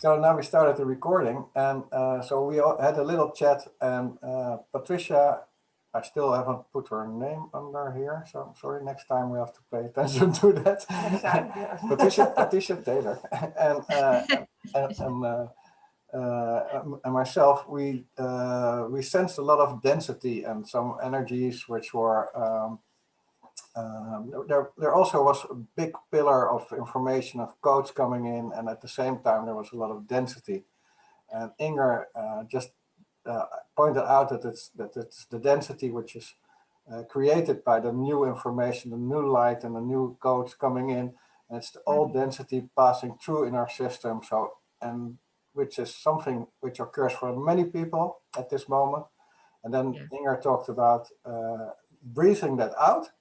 So now we started the recording, and so we all had a little chat, and Patricia, I still haven't put her name under here, so I'm sorry, next time we have to pay attention to that. Next time, yes. Patricia Taylor and myself, we sensed a lot of density and some energies which were there also was a big pillar of information of codes coming in, and at the same time there was a lot of density. And Inger just pointed out that it's the density which is created by the new information, the new light, and the new codes coming in. And it's the old density passing through in our system. So, and which is something which occurs for many people at this moment. And then Inger talked about breathing that out.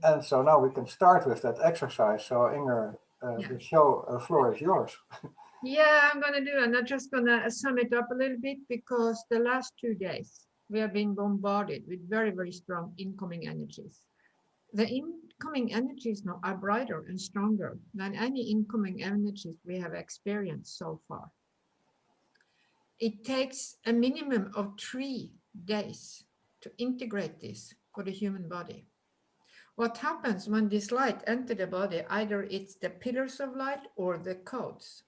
And so now we can start with that exercise. So Inger, the floor is yours. Yeah, I'm going to do it. And I'm just going to sum it up a little bit, because the last 2 days we have been bombarded with very, very strong incoming energies. The incoming energies now are brighter and stronger than any incoming energies we have experienced so far. It takes a minimum of 3 days to integrate this for the human body. What happens when this light enters the body, either it's the pillars of light or the codes,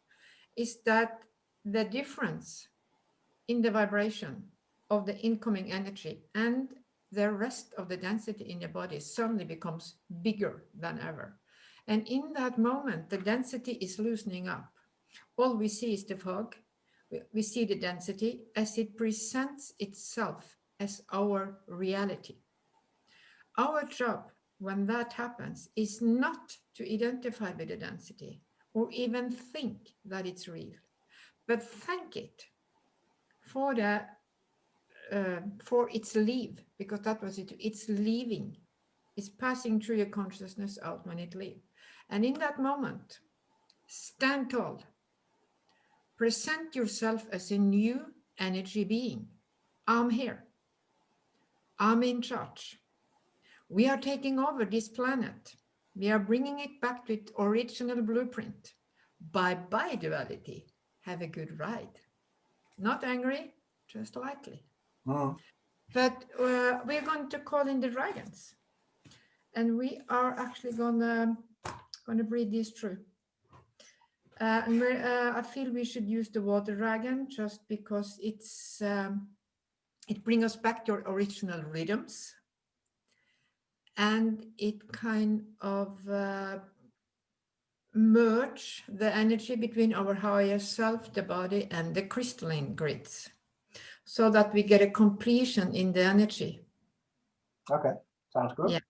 is that the difference in the vibration of the incoming energy and the rest of the density in the body suddenly becomes bigger than ever. And in that moment, the density is loosening up. All we see is the fog. We see the density as it presents itself as our reality. Our job when that happens is not to identify with the density or even think that it's real, but thank it for its leave, because that was it. It's leaving. It's passing through your consciousness out when it leaves. And in that moment, stand tall. Present yourself as a new energy being. I'm here. I'm in charge. We are taking over this planet. We are bringing it back to its original blueprint. Bye-bye duality. Have a good ride. Not angry, just lightly. But we're going to call in the dragons. And we are actually gonna breathe this through. And I feel we should use the water dragon just because it brings us back to our original rhythms. And it kind of merge the energy between our higher self, the body, and the crystalline grids, so that we get a completion in the energy. Okay, sounds good.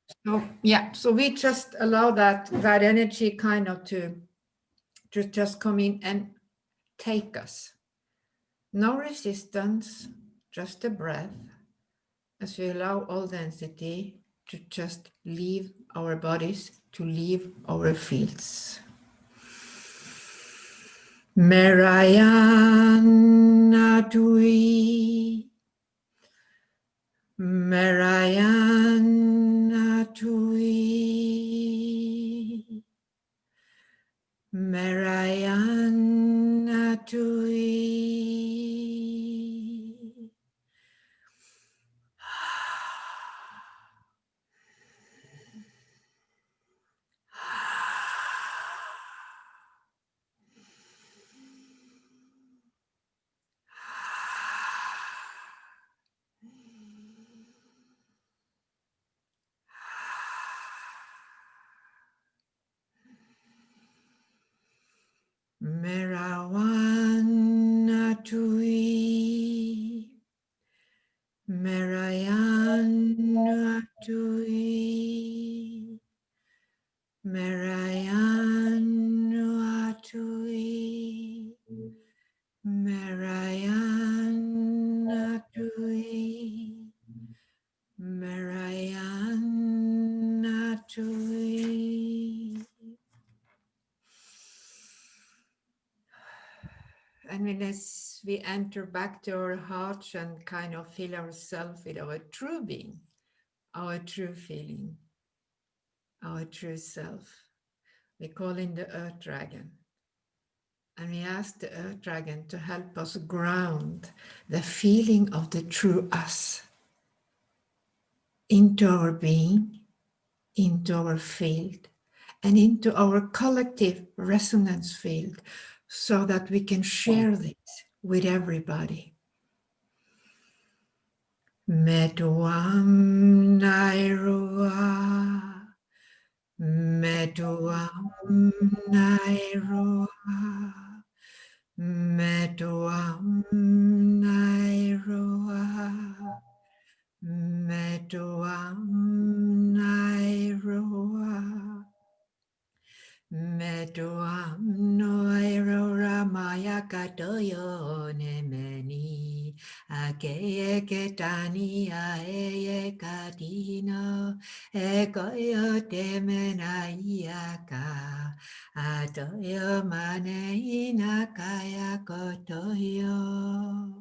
So we just allow that energy kind of to just come in and take us. No resistance, just a breath, as we allow all density to just leave our bodies, to leave our fields. Merayana Tui, Merayana Tui, Merayana Tui. Merawana Tui, Merayana Tui, Merayana Tui, Merayana Tui, Merayana Tui. And when as we enter back to our hearts and kind of fill ourselves with our true being, our true feeling, our true self, we call in the earth dragon. And we ask the Earth Dragon to help us ground the feeling of the true us into our being, into our field, and into our collective resonance field so that we can share this with everybody. Metuam Nairua, Metuam Nairua, Metuam Nairua, Metuam Nairua, Metuam Noiro Maya Katoyo Nemeni Akeye Ketani Aeye Katino Ekoyo Temena Iaka Atoyo Mane Inakaya Kotoyo.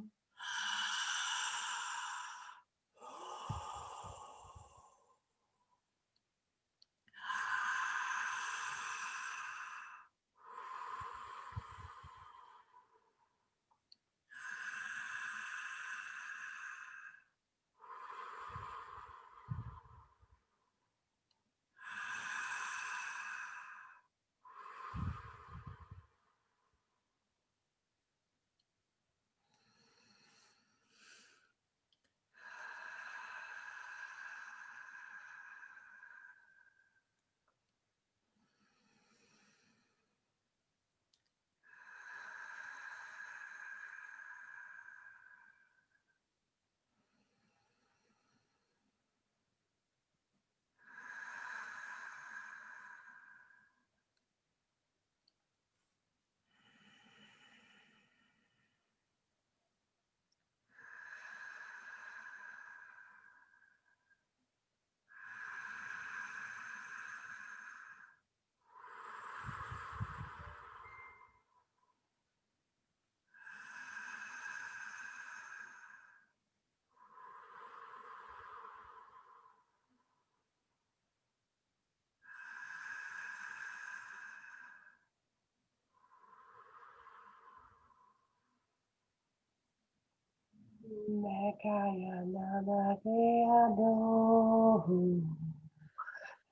Mekaya Namakeado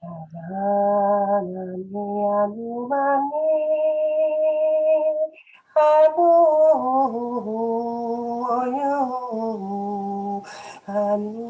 Ananianumani Anu Oyo Anu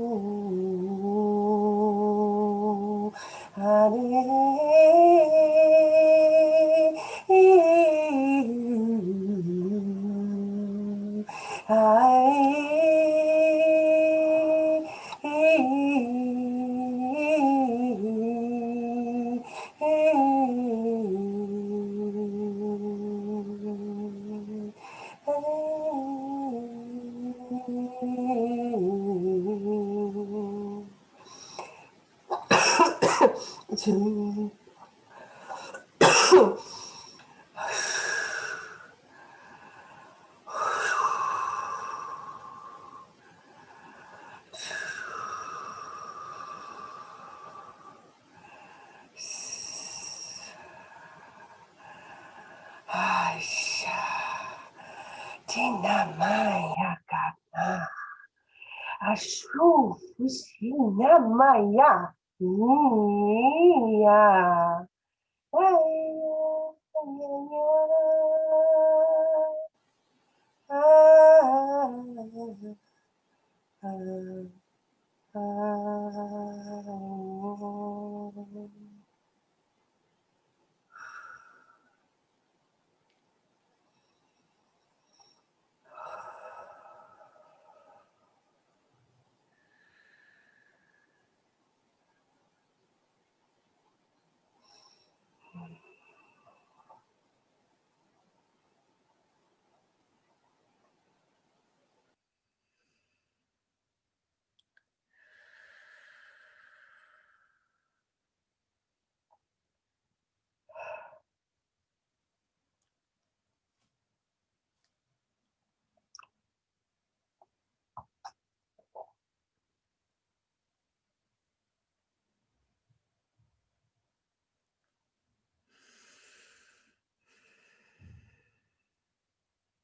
Tina Maya Gana Ashu Fushina Maya Nia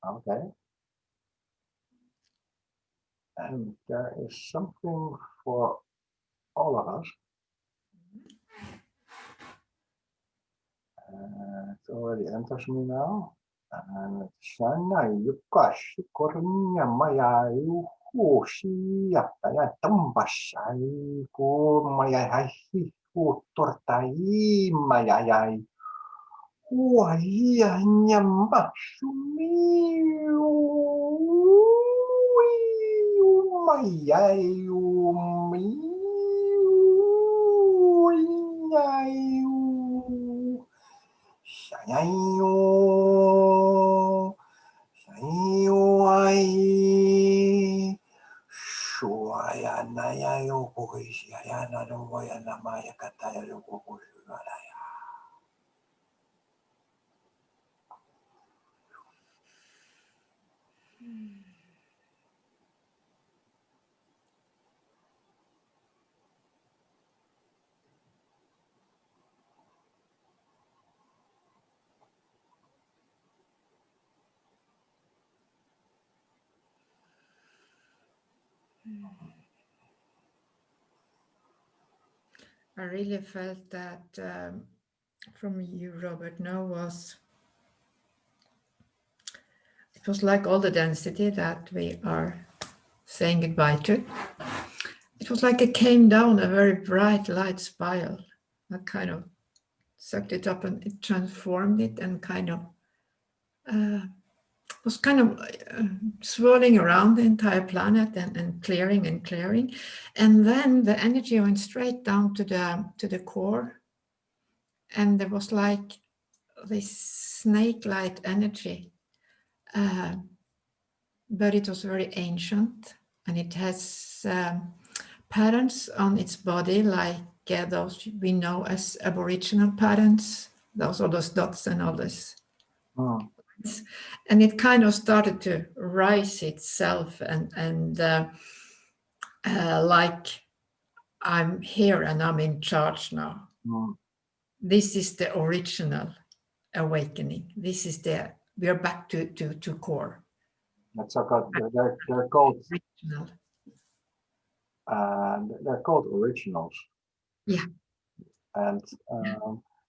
Okay. And there is something for all of us. It already enters me now. And it's Yukash Kornya Maya Yuhoshia Tambashai Ko Maya Hi Ko Tortai Maya Waya Nyamba Maya Shayo Shayoi Shuaya Naya Yokoshia Nadoya Namaya Kataya Yokoshia. I really felt that from you, Robert, it was like all the density that we are saying goodbye to. It was like it came down a very bright light spiral that kind of sucked it up and it transformed it and kind of was kind of swirling around the entire planet and clearing and clearing. And then the energy went straight down to the core. And there was like this snake-like energy, but it was very ancient, and it has patterns on its body like those we know as Aboriginal patterns. Those are those dots and all this. Oh. And it kind of started to rise itself and like I'm here and I'm in charge now. Mm. This is the original awakening. This is we are back to core. That's okay. They're called Original. They're called originals. Yeah. And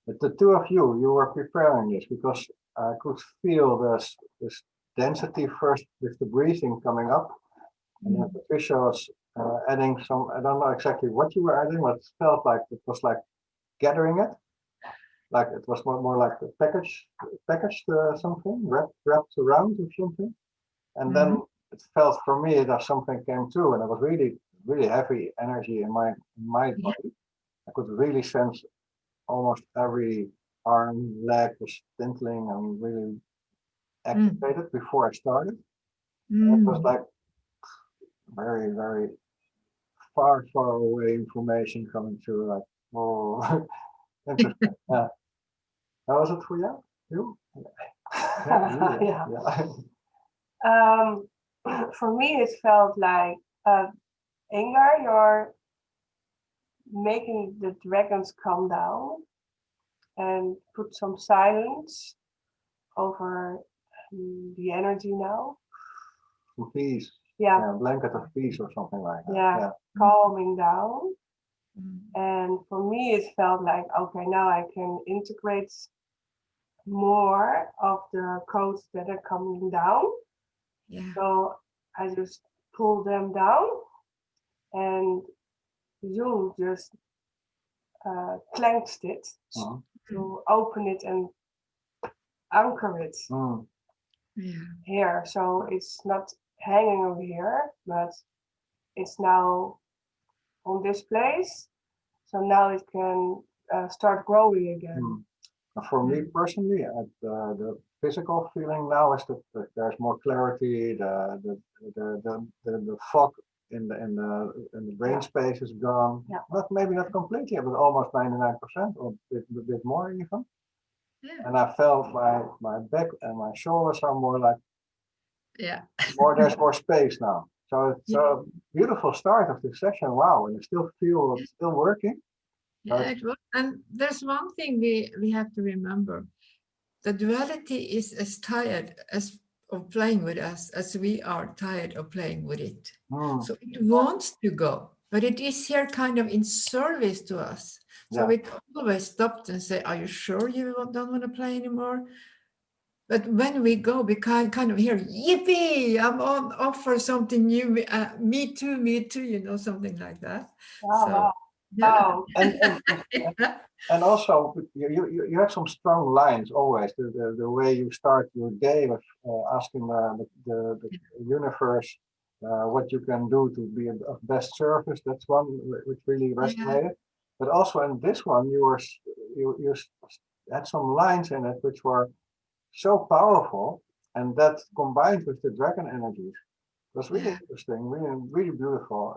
but the two of you were preparing this because I could feel this density first with the breathing coming up, and then Patricia was adding some. I don't know exactly what you were adding, but it felt like it was like gathering it, like it was more like a packaged something wrapped around or something, and then it felt for me that something came through, and it was really heavy energy in my body. I could really sense almost every arm, leg was twinkling and really activated before I started. It was like very, very far away information coming through, like, oh, interesting. Yeah. How was it for you? You? Yeah. For me, it felt like, Inger, you're making the dragons calm down and put some silence over the energy now. Some peace. Yeah. Yeah, blanket of peace or something like that. Yeah. Calming down. And for me, it felt like, okay, now I can integrate more of the codes that are coming down. Yeah. So I just pull them down, and you just clenched it to open it and anchor it here. So it's not hanging over here, but it's now on this place. So now it can start growing again. For me personally, the physical feeling now is that there's more clarity. The fog in the brain space is gone. Yeah. Maybe not completely, but almost 99% or a bit more even. Yeah. And I felt my back and my shoulders are more like there's more space now. So it's a beautiful start of this session. Wow, and I still feel it's still working. Yeah, it was. And there's one thing we have to remember. The duality is as tired as of playing with us as we are tired of playing with it. Mm. So it wants to go, but it is here kind of in service to us. So Yeah. it always stops and say, are you sure you don't want to play anymore? But when we go, we kind of hear, yippee, I'm on offer something new, me too, you know, something like that. Wow, So, wow. yeah. Wow. And also, you have some strong lines always. The way you start your day with asking the universe what you can do to be of best service. That's one which really resonated. But also in this one, you had some lines in it which were so powerful, and that combined with the dragon energies was really interesting, really beautiful.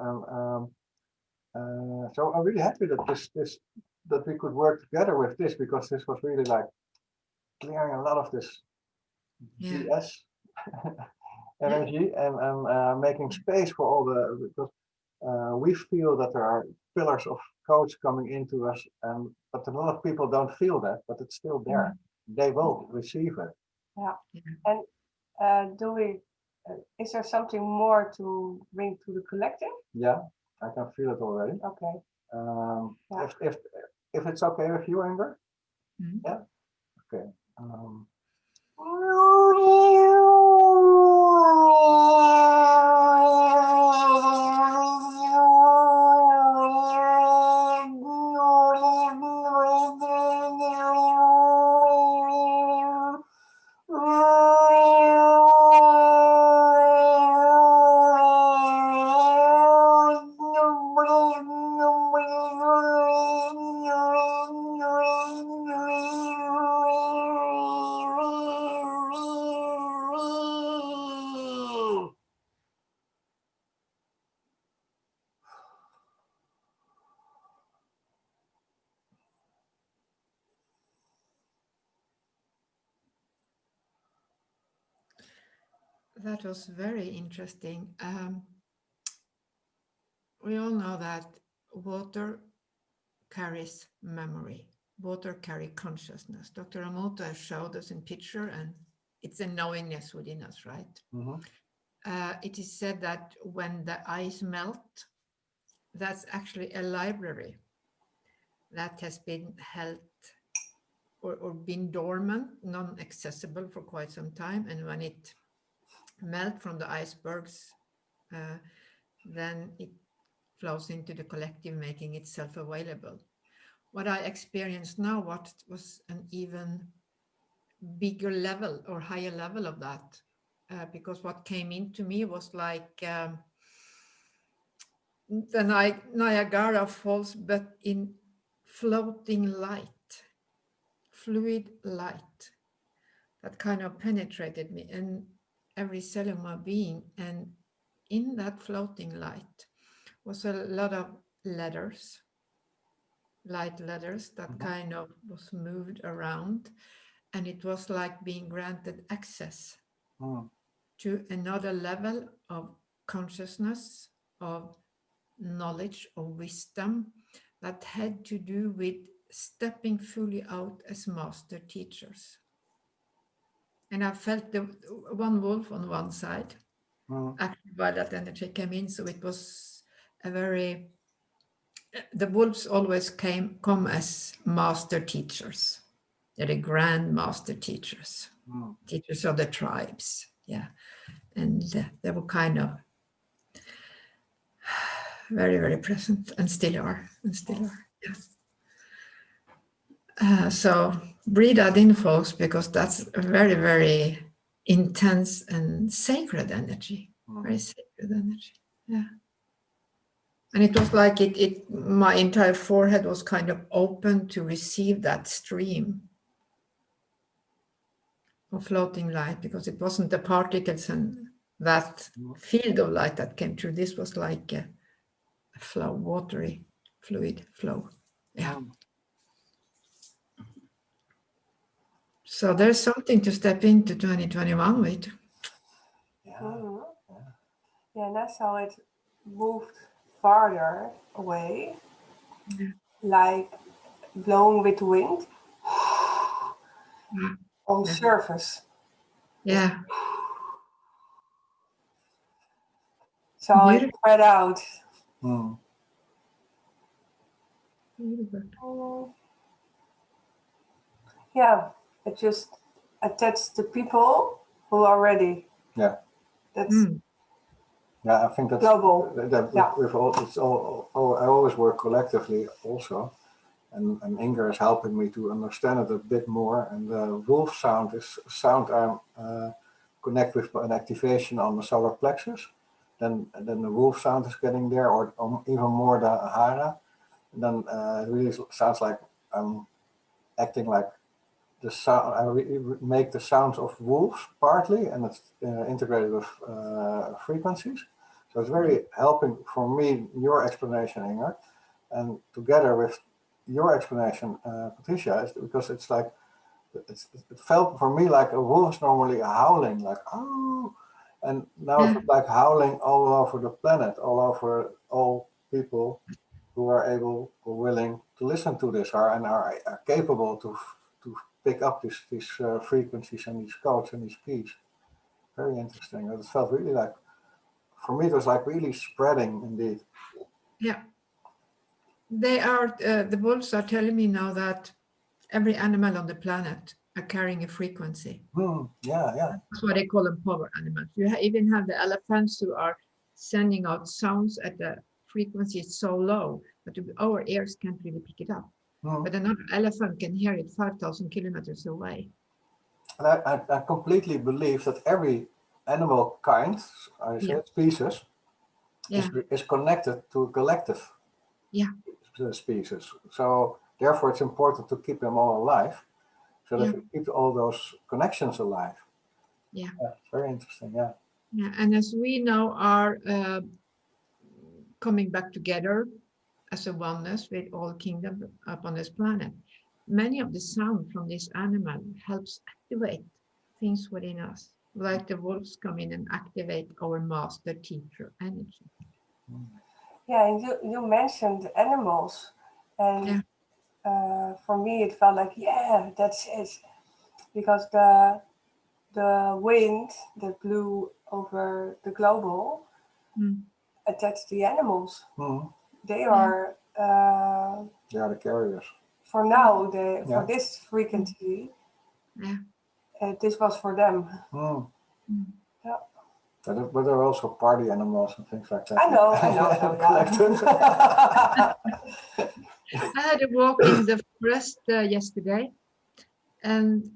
So I'm really happy that that we could work together with this, because this was really like clearing a lot of this BS energy, and making space for all the, because we feel that there are pillars of codes coming into us, but a lot of people don't feel that, but it's still there. They will receive it. Yeah. And is there something more to bring to the collective? Yeah, I can feel it already. Okay. If it's okay with you, Inger? Yeah. Okay. That was very interesting. We all know that water carries memory. Water carries consciousness. Dr. Amota showed us in picture, and it's a knowingness within us, right? It is said that when the ice melt, that's actually a library that has been held or been dormant, non-accessible for quite some time. And when it melts from the icebergs, then it flows into the collective, making itself available. What I experienced now, what was an even bigger level or higher level of that, because what came into me was like the Niagara Falls, but in floating light, fluid light that kind of penetrated me and every cell of my being. And in that floating light was a lot of letters, light letters that kind of was moved around, and it was like being granted access to another level of consciousness, of knowledge, of wisdom that had to do with stepping fully out as master teachers. And I felt the one wolf on one side, actually, while that energy came in. So it was a very, the wolves always come as master teachers. They're the grand master teachers, teachers of the tribes. Yeah. And they were kind of very, very present, and still are. Yeah. So breathe that in, folks, because that's a very, very intense and sacred energy. Very sacred energy. Yeah. And it was like my entire forehead was kind of open to receive that stream of floating light, because it wasn't the particles and that field of light that came through. This was like a flow, watery, fluid flow. Yeah. So there's something to step into 2021 with. Yeah, that's how it moved farther away, like blown with wind on the surface. Yeah. So it spread out. Yeah, it just attached to people who are ready. Yeah. That's yeah, I think that's global. With all, it's all, I always work collectively also. And Inger is helping me to understand it a bit more. And the wolf sound is sound I connect with an activation on the solar plexus. Then the wolf sound is getting there, or even more the hara. And then it really sounds like I'm acting like the sound. I make the sounds of wolves partly, and it's integrated with frequencies. So it's very helping for me, your explanation, Inger, and together with your explanation, Patricia, is because it's like, it felt for me like a wolf's normally howling, like, oh, and now it's like howling all over the planet, all over all people who are able or willing to listen to this and are capable to pick up these frequencies and these codes and these keys. Very interesting. It felt really like, for me, it was like really spreading indeed. Yeah. They are, the wolves are telling me now that every animal on the planet are carrying a frequency. Yeah. That's why they call them power animals. You even have the elephants who are sending out sounds at the frequency so low that our ears can't really pick it up. But another elephant can hear it 5,000 kilometers away. And I completely believe that every animal kind, species, is connected to a collective species. So therefore it's important to keep them all alive, so that we keep all those connections alive. Yeah, very interesting, yeah. And as we now are coming back together as a oneness with all kingdoms upon this planet, many of the sound from this animal helps activate things within us, like the wolves come in and activate our master teacher energy. Yeah, and you mentioned animals, and for me it felt like, yeah, that's it, because the wind that blew over the global attached the animals. They are the carriers. For now, for this frequency, this was for them. Yeah. But there are also party animals and things like that. I know. I had a walk in the forest yesterday, and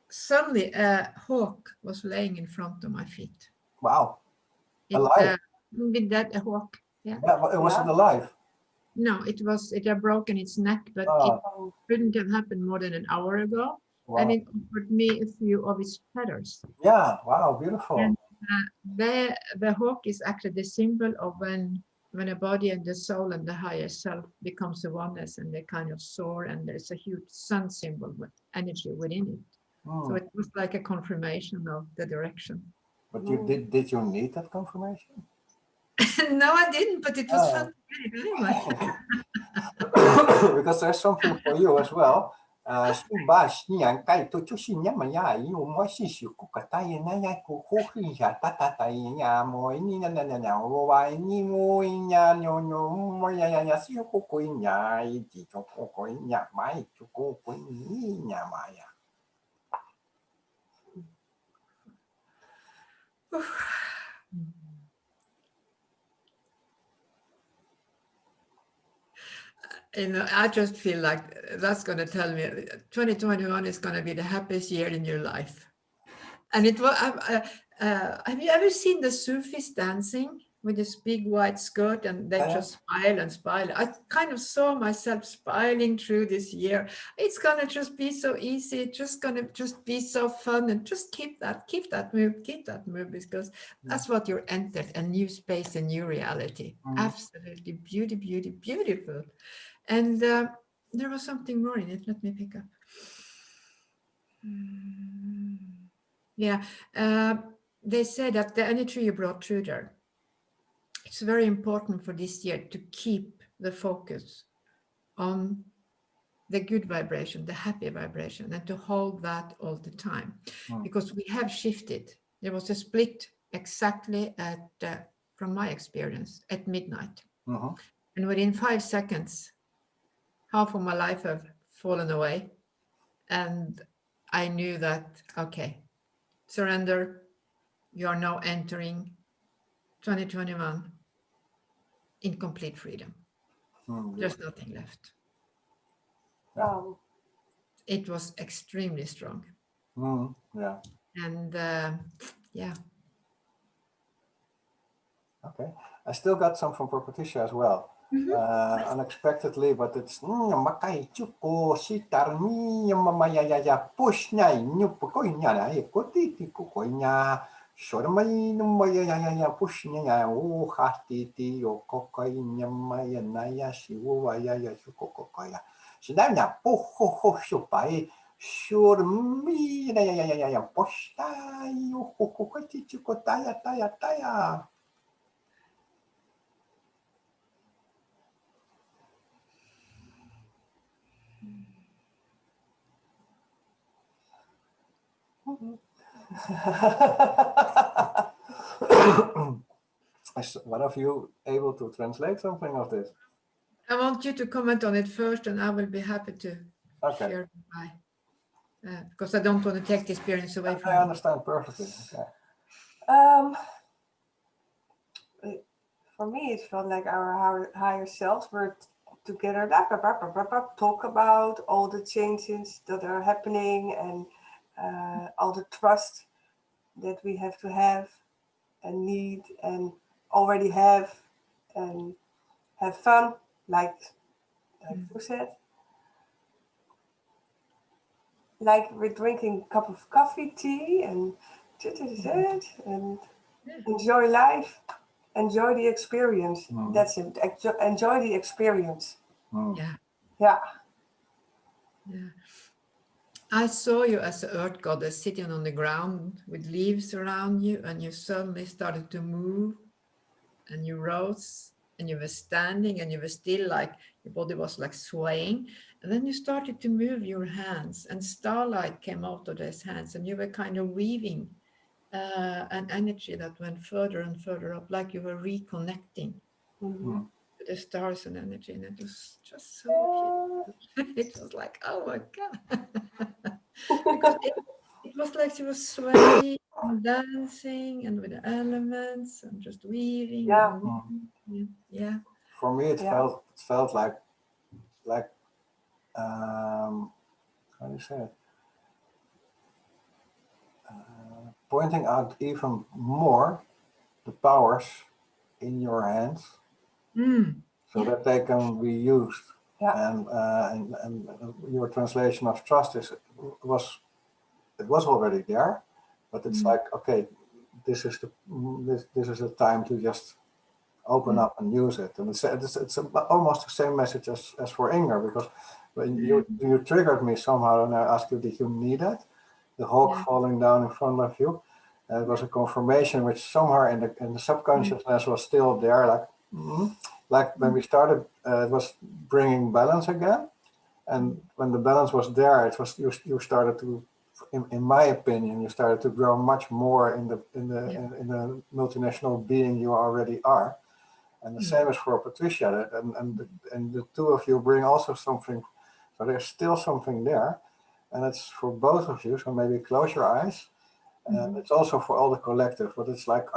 suddenly a hawk was laying in front of my feet. Wow. Alive? With that, a hawk. Yeah. It wasn't alive? No, it had broken its neck, but it couldn't have happened more than an hour ago. Wow. And it offered me a few of its feathers. Yeah, wow, beautiful. And the hawk is actually the symbol of when a body and the soul and the higher self becomes a oneness, and they kind of soar, and there's a huge sun symbol with energy within it. So it was like a confirmation of the direction. But did you need that confirmation? No, I didn't, but it was fun to get it anyway. Because there's something for you as well. Because I just feel like that's going to tell me 2021 is going to be the happiest year in your life. And it was. Have you ever seen the Sufis dancing with this big white skirt, and they just smile and smile? I kind of saw myself smiling through this year. It's going to just be so easy. It's just going to just be so fun, and just keep that move, because that's what you're entered, a new space, a new reality. Absolutely beautiful. And there was something more in it. Let me pick up. They say that the energy you brought through there, it's very important for this year to keep the focus on the good vibration, the happy vibration, and to hold that all the time. Because we have shifted. There was a split exactly at from my experience, at midnight. Mm-hmm. And within 5 seconds, half of my life have fallen away. And I knew that, okay, surrender, you are now entering 2021 in complete freedom. There's nothing left. It was extremely strong. Yeah. And yeah. Okay. I still got some from Patricia as well. Unexpectedly, but it's makai chuko sitarmi mamaya ya pushnya nyupukoinya na ekotiti kukoinya shormai numaya ya pushnya ya o hatiti yo kokoinya maya na ya shiwa ya shukokoya shidanya poho ho shupai shormi ya poshta yo kokokoti chukotaya taya. Is one of you able to translate something of this? I want you to comment on it first, and I will be happy to share my, because I don't want to take the experience away from you. I understand perfectly. Okay. For me, it felt like our higher selves were together, talk about all the changes that are happening and all the trust that we have to have and need and already have, and have fun, like you said. Like we're drinking a cup of coffee, tea, and enjoy life, enjoy the experience. That's it. Enjoy the experience. Yeah. Yeah. Yeah. I saw you as an earth goddess sitting on the ground with leaves around you, and you suddenly started to move, and you rose, and you were standing, and you were still like, your body was like swaying, and then you started to move your hands, and starlight came out of those hands, and you were kind of weaving an energy that went further and further up, like you were reconnecting to the stars and energy, and it was just so beautiful. It was like, oh my God. Because it was like she was swaying and dancing and with the elements and just weaving. Yeah. Yeah. For me, it felt like how do you say it? Pointing out even more the powers in your hands, so that they can be used. And your translation of trust was already there, but it's like, okay, this is the time to just open up and use it. And it's almost the same message as for Inger, because when you triggered me somehow, and I asked you, did you need it? The hawk falling down in front of you. It was a confirmation which somewhere in the subconsciousness was still there, like when we started, it was bringing balance again. And when the balance was there, it was you started to, in my opinion, you started to grow much more in the multinational being you already are. And the same is for Patricia, and the two of you bring also something. So there's still something there, and it's for both of you. So maybe close your eyes. And it's also for all the collective, but it's like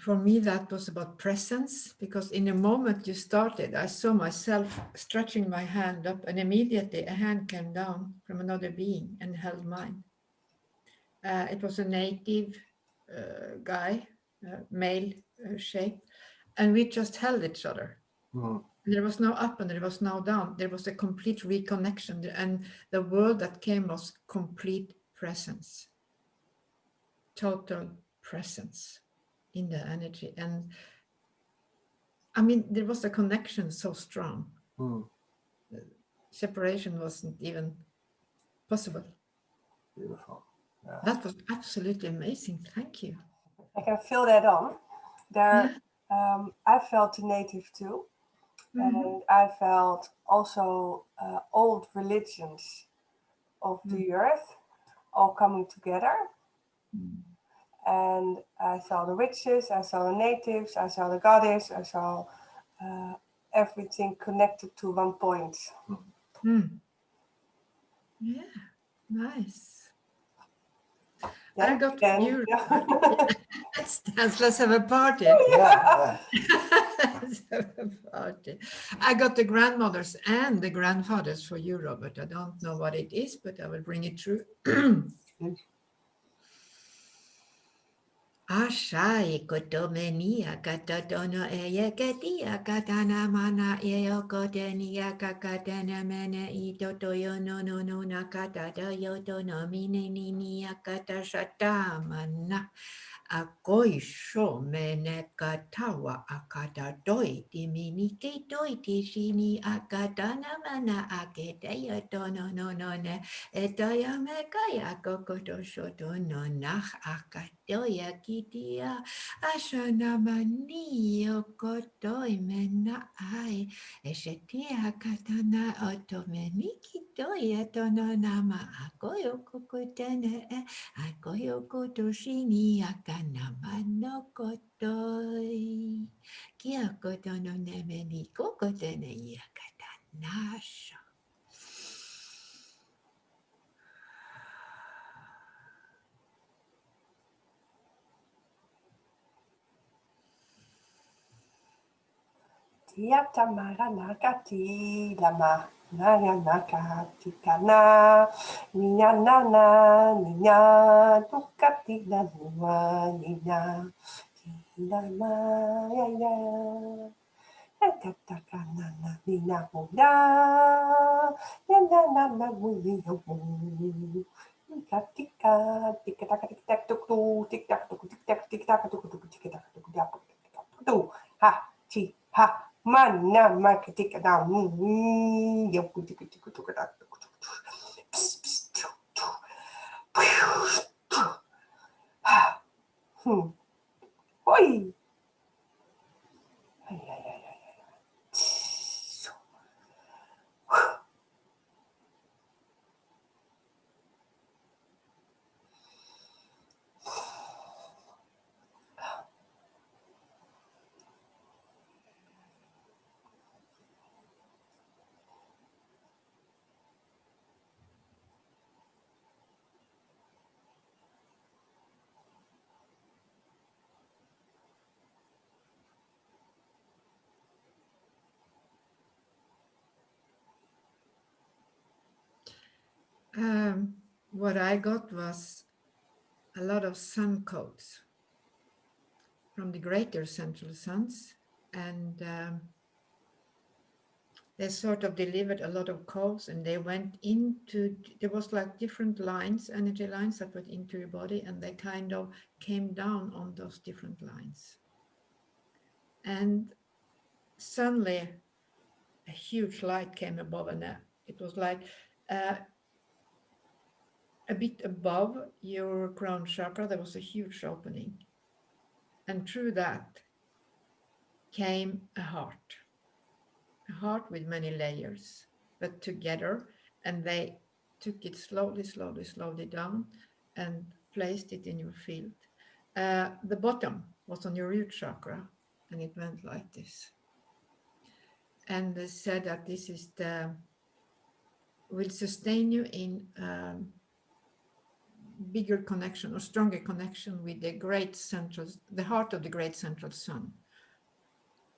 For me, that was about presence, because in the moment you started, I saw myself stretching my hand up, and immediately a hand came down from another being and held mine. It was a native guy, male shape, and we just held each other. There was no up and there was no down. There was a complete reconnection, and the word that came was complete presence. total presence in the energy. And I mean, there was a connection so strong. Separation wasn't even possible. Beautiful. Yeah. That was absolutely amazing. Thank you. I can feel that on. There, I felt the native too. And I felt also old religions of the earth all coming together. And I saw the witches, I saw the natives, I saw the goddess, I saw everything connected to one point. Yeah, nice. Yeah, I got then, let's have a party. Yeah. Let's have a party. I got the grandmothers and the grandfathers for you, Robert. I don't know what it is, but I will bring it through. Ashai kotomenia katatono eyakatia katana mana eyokotenia kakatana mena itotoyo no no no nakatata yotono mineni akata shatamana. Akoi sho mene katawa akata doi dimini ke doi tishini akatana mana akete yotono no no ne etoya mekaya kokoto shoto no nach akatoya kitia ashana mani okotoi mena ai eshetia katana otomeni kitoi etono nama akoyo kokotene Akoyo kotoshini akana mano kotoi. Kia kotono nemeni kokotene yakatanasha. Tia tamara nakati lama. Naya nakati kana. Ninya nana. Ninya tukati nanua. Ninya. Lama ya ya. Katakana nina muda. Yana nana muli yomu. Tika tika taka tika tak tuk tu tik tak tuk tik tak tik tak tuk tuk tik tak tuk tak tuk tu ha chi ha mana makatika na yo tuk tuk tuk tuk tak tuk tuk oi What I got was a lot of sun codes from the greater central suns, and they sort of delivered a lot of codes, and they went into, there was like different lines, energy lines that went into your body, and they kind of came down on those different lines. And suddenly a huge light came above, and it was like a bit above your crown chakra, there was a huge opening. And through that came a heart with many layers, but together, and they took it slowly down and placed it in your field. The bottom was on your root chakra, and it went like this. And they said that this is will sustain you in bigger connection or stronger connection with the heart of the great central sun,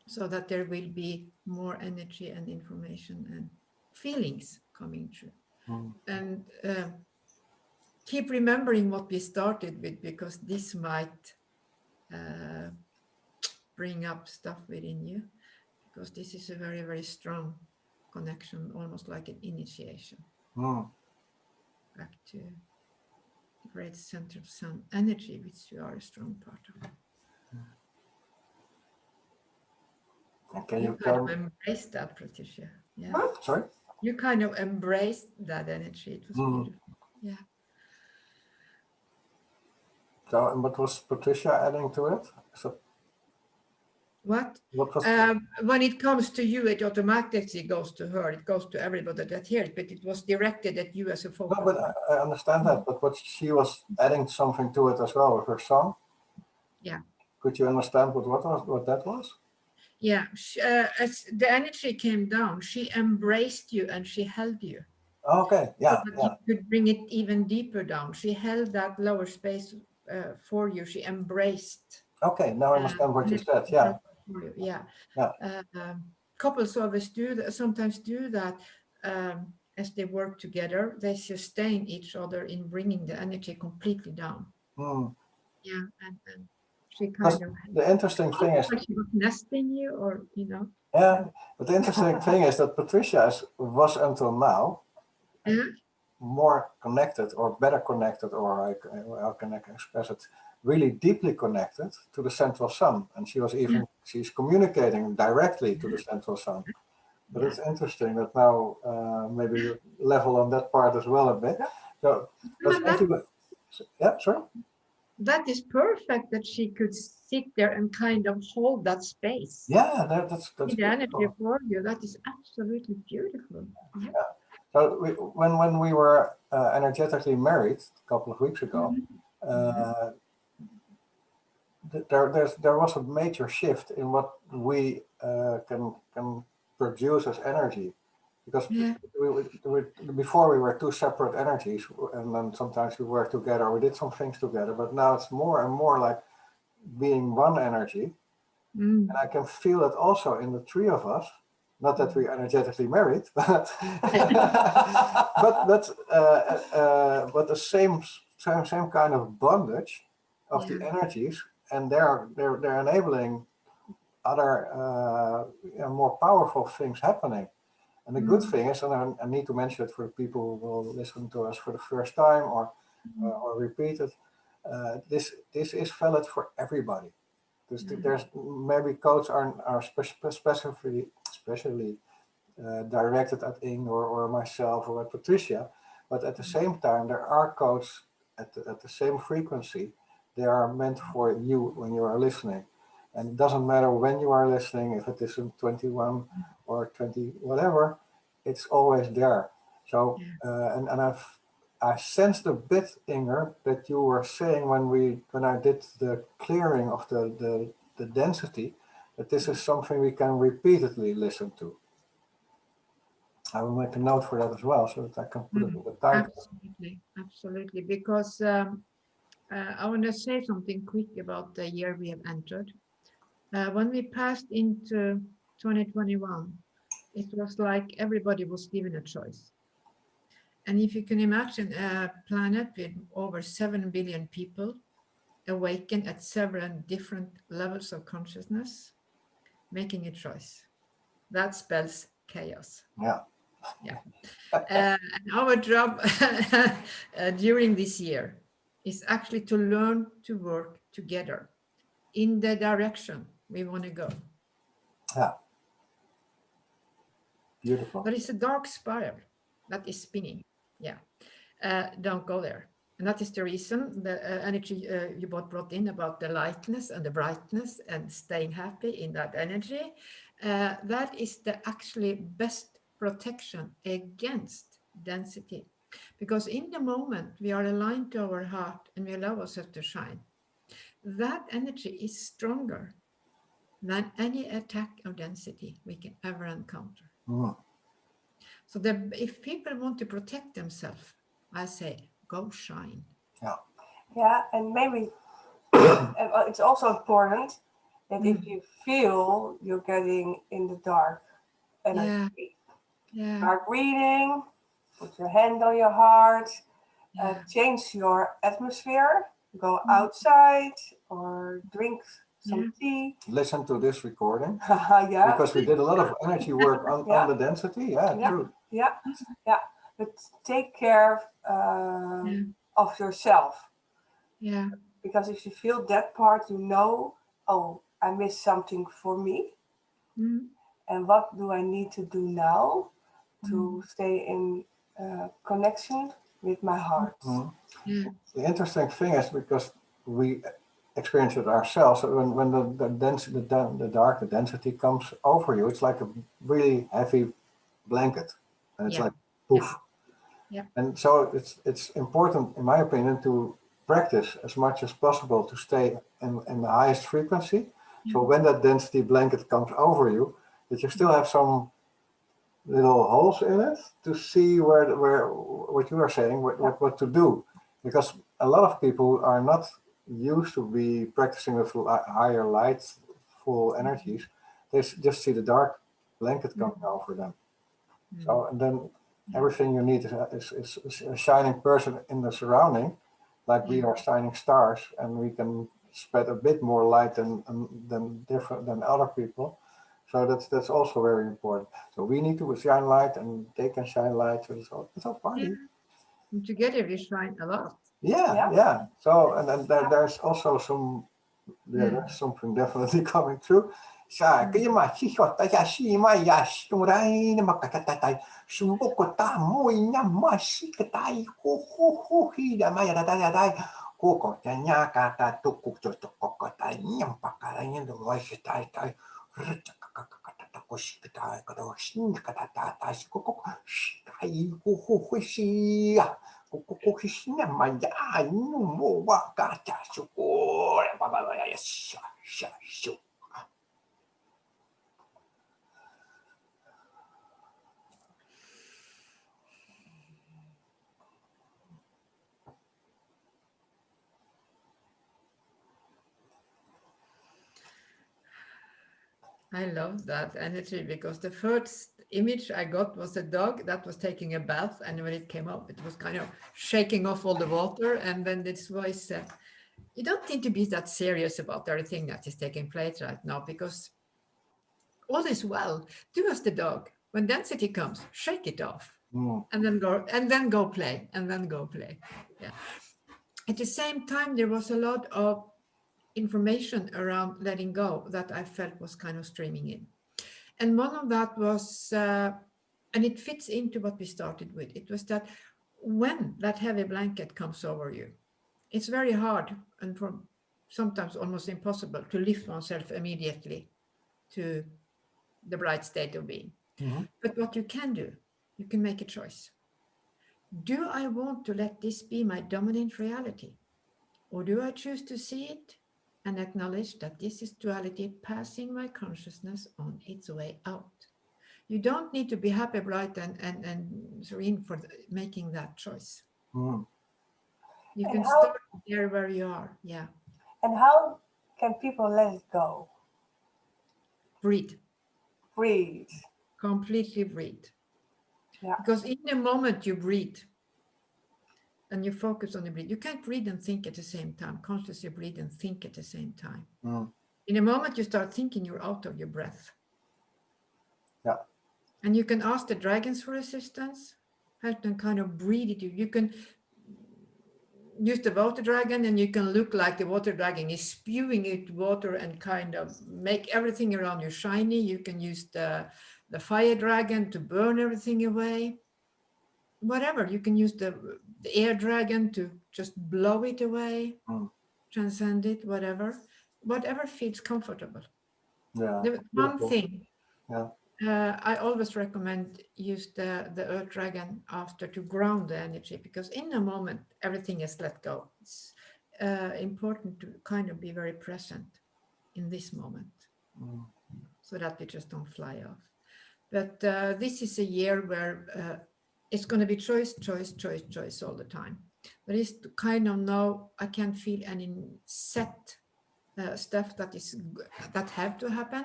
so that there will be more energy and information and feelings coming through. And keep remembering what we started with, because this might bring up stuff within you, because this is a very, very strong connection, almost like an initiation back to great center of sun energy, which you are a strong part of. And can You you kind tell of embraced that, Patricia. Yeah. Sorry? You kind of embraced that energy. It was beautiful. Yeah. So, and what was Patricia adding to it? So, What? what was When it comes to you, it automatically goes to her. It goes to everybody that hears, but it was directed at you as a focus. No, but I understand that. But what she was adding something to it as well with her song. Yeah. Could you understand what that was? Yeah. As the energy came down, she embraced you and she held you. Okay. Yeah. So that you could bring it even deeper down. She held that lower space for you. She embraced. Okay. Now I understand what you said. Yeah. Yeah. Yeah. Couples always sometimes do that. As they work together, they sustain each other in bringing the energy completely down. Yeah, and she kind of. The interesting thing is, like she was nesting you, or Yeah, but the interesting thing is that Patricia was until now more connected, or better connected, or how can I express it? Really deeply connected to the central sun, and she's communicating directly to the central sun. But it's interesting that now maybe you level on that part as well a bit. So, yeah, sorry. That is perfect that she could sit there and kind of hold that space. Yeah, that's the energy for you. That is absolutely beautiful. Yeah. So when we were energetically married a couple of weeks ago, there was a major shift in what we can produce as energy, because before we were two separate energies, and then sometimes we worked together, we did some things together, but now it's more and more like being one energy. And I can feel it also in the three of us. Not that we're energetically married, but but the same kind of bondage of the energies, and they're enabling other more powerful things happening. And the good thing is, and I need to mention it for the people who will listen to us for the first time or repeat it, this is valid for everybody. There's maybe codes are especially directed at Ing or myself or at Patricia, but at the same time there are codes at the same frequency. They are meant for you when you are listening, and it doesn't matter when you are listening, if it is in 21 or 20 whatever, it's always there. So and I sensed a bit, Inger, that you were saying when I did the clearing of the density, that this is something we can repeatedly listen to. I will make a note for that as well, so that I can put it in the title. Absolutely, because I want to say something quick about the year we have entered. When we passed into 2021, it was like everybody was given a choice. And if you can imagine a planet with over 7 billion people awakened at several different levels of consciousness, making a choice, that spells chaos. Yeah. And our job during this year is actually to learn to work together in the direction we want to go. Yeah. Beautiful. But it's a dark spiral that is spinning. Yeah. Don't go there. And that is the reason the energy you both brought in about the lightness and the brightness and staying happy in that energy. That is the actually best protection against density. Because in the moment we are aligned to our heart and we allow ourselves to shine, that energy is stronger than any attack of density we can ever encounter. So if people want to protect themselves, I say, go shine. Yeah, and maybe it's also important that if you feel you're getting in the dark energy, start breathing, put your hand on your heart, change your atmosphere, go outside or drink some tea. Listen to this recording. Yeah. Because we did a lot of energy work on the density. Yeah, true. Yeah. But take care of yourself. Yeah. Because if you feel that part, you know, oh, I missed something for me. Mm. And what do I need to do now to Mm. stay in connection with my heart? Yeah. The interesting thing is because we experience it ourselves. So when the density, the dark, the density comes over you, it's like a really heavy blanket, and it's Yeah. like poof. Yeah. And so it's important, in my opinion, to practice as much as possible to stay in the highest frequency. So when that density blanket comes over you, that you still have some little holes in it to see where what you are saying, what to do, because a lot of people are not used to be practicing with higher light, full energies. They just see the dark blanket coming over them. So and then everything you need is a shining person in the surrounding, like we are shining stars, and we can spread a bit more light than different than other people. So that's also very important. So we need to shine light, and they can shine light. So it's all party. Yeah. And together we shine a lot. Yeah. So and then there's also some there's something definitely coming through. Sa kaya masihota ya si maya sturai na makatatatay sumboko ta mo ina masikatay ho hi da maya da koko tanya kata tukuk tukok kata nyam pakaranya do wasitai tai koshikatai kata shin kata ta koko shitai ho shi ya koko hishina maya no mo wa kata shuko baba ya sha. I love that energy because the first image I got was a dog that was taking a bath, and when it came up, it was kind of shaking off all the water. And then this voice said, "You don't need to be that serious about everything that is taking place right now because all is well. Do as the dog. When density comes, shake it off, and then go play, and then go play." Yeah. At the same time, there was a lot of information around letting go that I felt was kind of streaming in. And one of that was, and it fits into what we started with, it was that when that heavy blanket comes over you, it's very hard and for sometimes almost impossible to lift oneself immediately to the bright state of being. But what you can do, you can make a choice. Do I want to let this be my dominant reality? Or do I choose to see it and acknowledge that this is duality passing my consciousness on its way out? You don't need to be happy, bright, and serene for making that choice. You can start there where you are. Yeah. And how can people let it go? Breathe. Breathe. Completely breathe. Yeah. Because in the moment you breathe and you focus on the breath, you can't breathe and think at the same time. Consciously breathe and think at the same time. In a moment you start thinking, you're out of your breath. Yeah. And you can ask the dragons for assistance, help them kind of breathe it. You can use the water dragon, and you can look like the water dragon is spewing it water and kind of make everything around you shiny. You can use the fire dragon to burn everything away. Whatever, you can use the air dragon to just blow it away, transcend it, whatever feels comfortable. Yeah. The one thing Yeah. I always recommend use the earth dragon after to ground the energy, because in a moment everything is let go. It's important to kind of be very present in this moment so that we just don't fly off. But this is a year where it's going to be choice all the time. There is kind of no, I can't feel any set stuff that have to happen.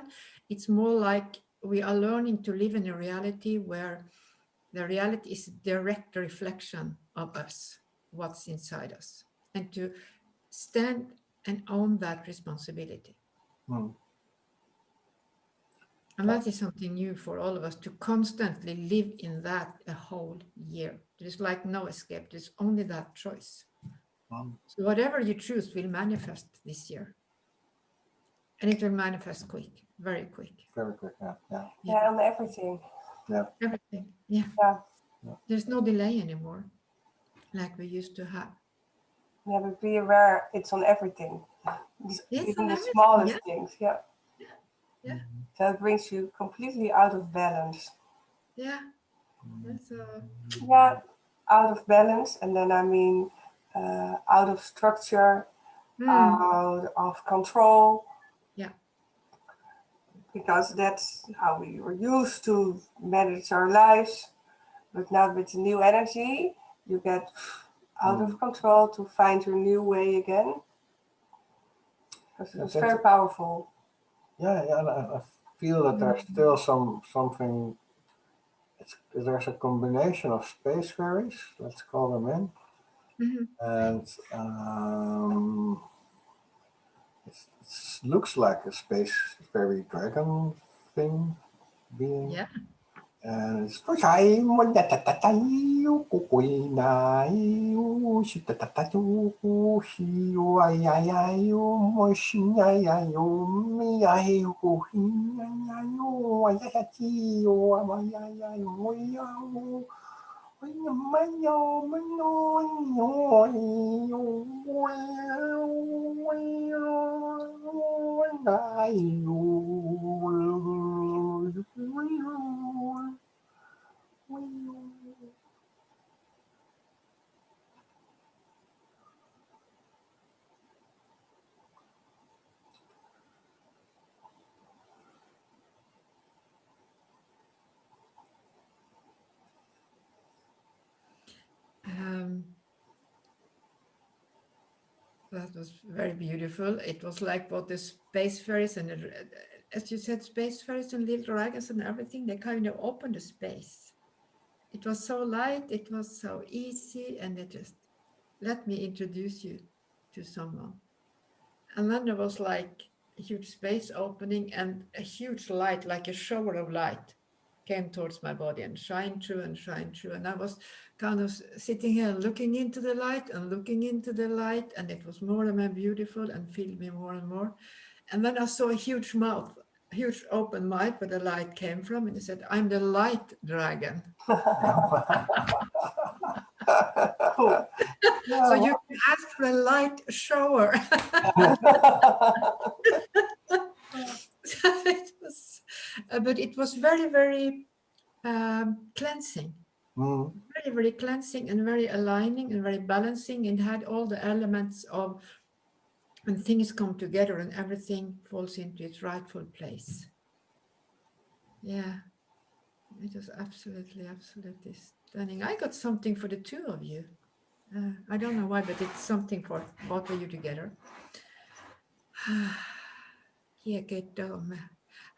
It's more like we are learning to live in a reality where the reality is a direct reflection of us, what's inside us, and to stand and own that responsibility. And that is something new for all of us, to constantly live in that a whole year. There's like no escape. There's only that choice. So whatever you choose will manifest this year. And it will manifest quick, very quick. Very quick, yeah. Yeah, on everything. Yeah. Everything, yeah. Yeah. There's no delay anymore, like we used to have. Yeah, but be aware it's on everything. Yes, Even on the everything, smallest yeah. things, yeah. Yeah. So it brings you completely out of balance. Yeah. Yeah, out of balance, and then I mean out of structure, out of control. Yeah. Because that's how we were used to manage our lives. But now with the new energy, you get out of control to find your new way again. It's very powerful. Yeah, and I feel that there's still something. There's a combination of space fairies, let's call them in, and it looks like a space fairy dragon thing being. Yeah. And it's That was very beautiful. It was like what the space fairies and, as you said, space fairies and little dragons and everything, they kind of opened the space. It was so light, it was so easy, and they just let me introduce you to someone. And then there was like a huge space opening and a huge light, like a shower of light, came towards my body and shined through and shined through. And I was kind of sitting here looking into the light and looking into the light, and it was more and more beautiful and filled me more and more. And then I saw a huge mouth, a huge open mouth where the light came from, and he said, "I'm the light dragon." Cool. So you can ask for a light shower. But it was very, very cleansing. Very, very cleansing and very aligning and very balancing, and had all the elements of when things come together and everything falls into its rightful place. Yeah, it was absolutely, absolutely stunning. I got something for the two of you. I don't know why, but it's something for both of you together.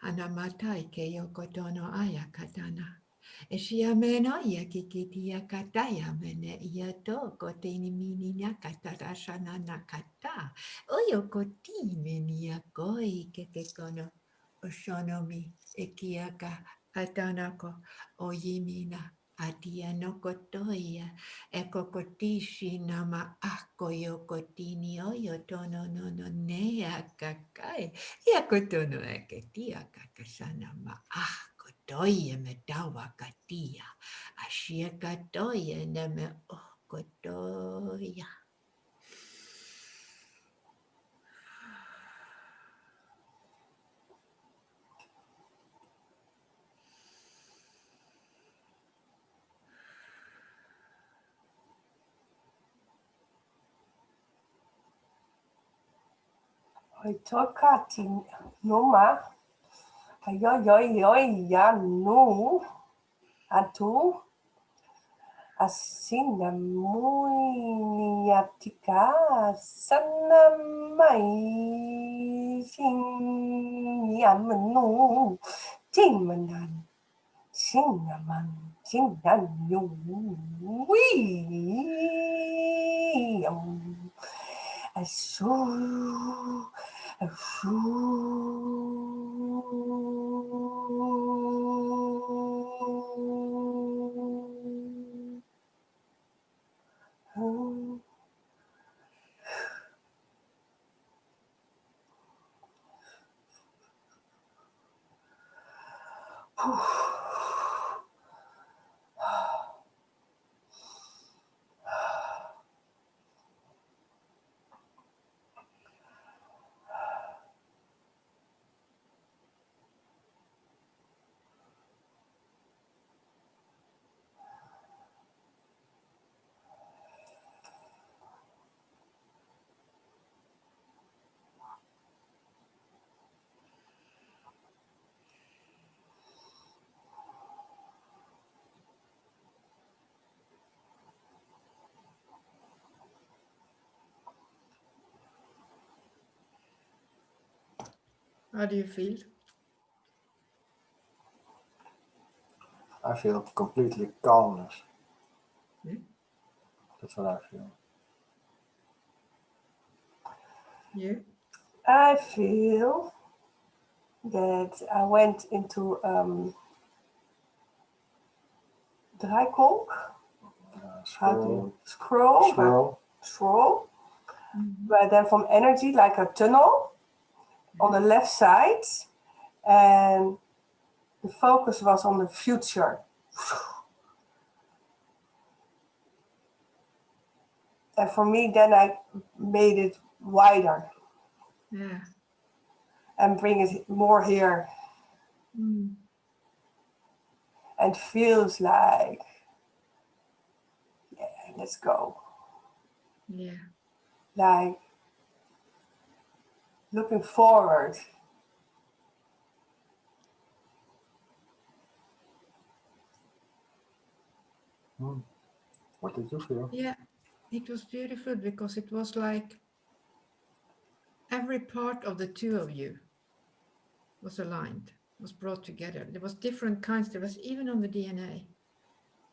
Anamatai ke yokotono ayakatana. Eshia meno yakikitia kataya mene yato kotini mini nakatara shana nakata. Oyo koti meni yakoi kekekono. Oshonomi ekiaka atanako oyimina. Adiano kotoya ekokotishi nama akoyo kotini oyo tono no no nea kakai. Iakotono eketia kakasana ma kotoye me dawa katia. Ashia katoye neme kotoya. Tokati noma. Ya no. Atu. Asina muy niatika. Sana mai. Sin yamanu. Jimanan. Sinaman. Sinan yung. Wee. Asu. How do you feel? I feel completely calmness. Yeah. That's what I feel. Yeah. I feel that I went into draaikolk. Scroll. But then from energy, like a tunnel on the left side, and the focus was on the future. And for me, then I made it wider. Yeah. And bring it more here. And feels like, yeah, let's go. Yeah. Like looking forward. What did you feel? Yeah, it was beautiful because it was like every part of the two of you was aligned, was brought together. There was different kinds. There was even on the DNA.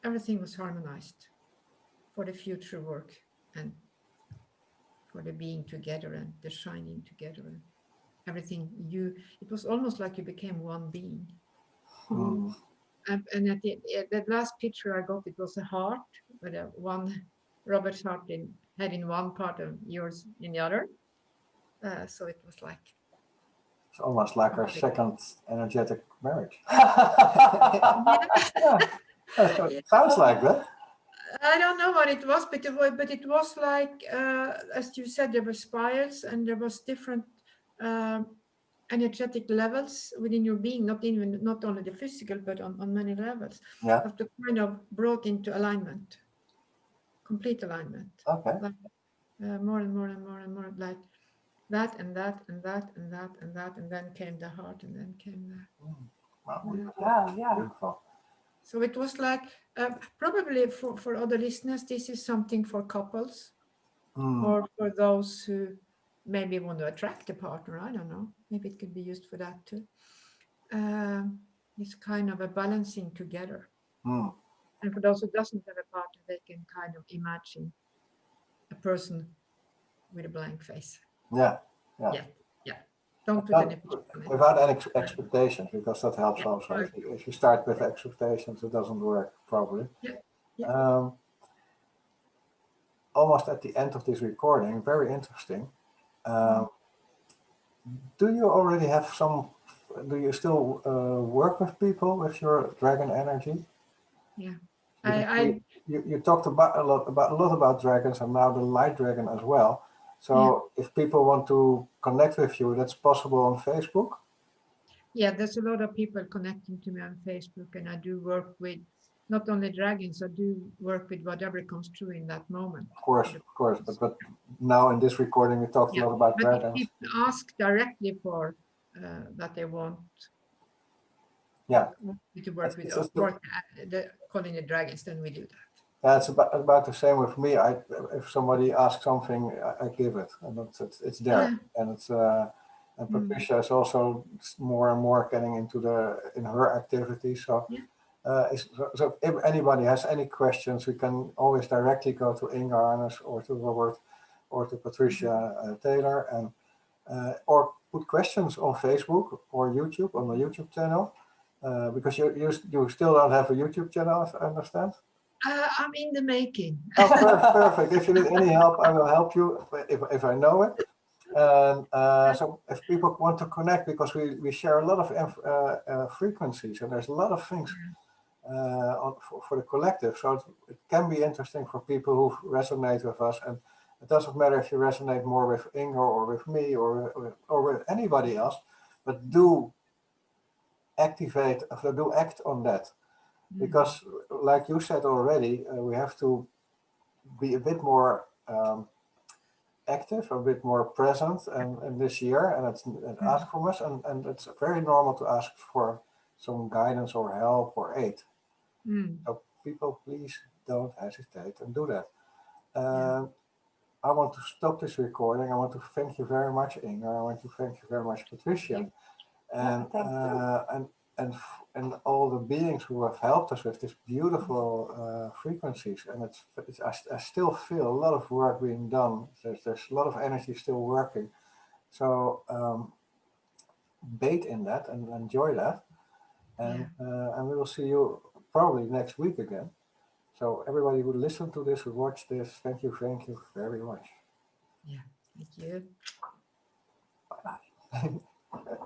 Everything was harmonized for the future work and for the being together and the shining together and everything. It was almost like you became one being. And at the last picture I got, it was a heart with one Robert's heart had in one part of yours in the other. So it was like it's almost like our second energetic marriage. Sounds like that. I don't know what it was, but it was like, as you said, there were spirals and there was different energetic levels within your being, not only the physical, but on many levels. Yeah. Of the kind of brought into alignment, complete alignment. Okay. Like, more and more and more and more, like that and that and that and that and that, and then came the heart, and then came the. Wow. Yeah. Beautiful. So it was like, probably for other listeners, this is something for couples or for those who maybe want to attract a partner. I don't know. Maybe it could be used for that too. It's kind of a balancing together. And for those who doesn't have a partner, they can kind of imagine a person with a blank face. Yeah. Don't put any without any expectations, because that helps also. Right. If you start with expectations, it doesn't work probably. Almost at the end of this recording, very interesting. Do you already have do you still work with people with your dragon energy? Yeah. You talked a lot about dragons, and now the light dragon as well. So if people want to connect with you, that's possible on Facebook? Yeah, there's a lot of people connecting to me on Facebook, and I do work with not only dragons, I do work with whatever comes through in that moment. Of course. But now in this recording, we talked a lot about dragons. If people ask directly for that they want to work with calling the dragons, then we do that. Yeah, it's about the same with me. If somebody asks something, I give it, and it's there, and it's and Patricia is also more and more getting into in her activity. So, so if anybody has any questions, we can always directly go to Inga, Arnes, or to Robert, or to Patricia Taylor, and or put questions on Facebook or YouTube on the YouTube channel, because you still don't have a YouTube channel, if I understand. I'm in the making. Oh, perfect. If you need any help, I will help you if I know it. And so if people want to connect, because we share a lot of frequencies, and there's a lot of things for the collective, so it can be interesting for people who resonate with us. And it doesn't matter if you resonate more with Inge or with me or with anybody else, but do activate, do act on that. Because like you said already, we have to be a bit more active, a bit more present and this year, and ask from us, and it's very normal to ask for some guidance or help or aid. So people, please don't hesitate and do that. I want to stop this recording. I want to thank you very much, Inge. I want to thank you very much, Patricia, and all the beings who have helped us with this beautiful frequencies. And I still feel a lot of work being done. There's a lot of energy still working. So bathe in that and enjoy that. And we will see you probably next week again. So everybody who listened to this, who watched this, thank you very much. Yeah, thank you. Bye-bye.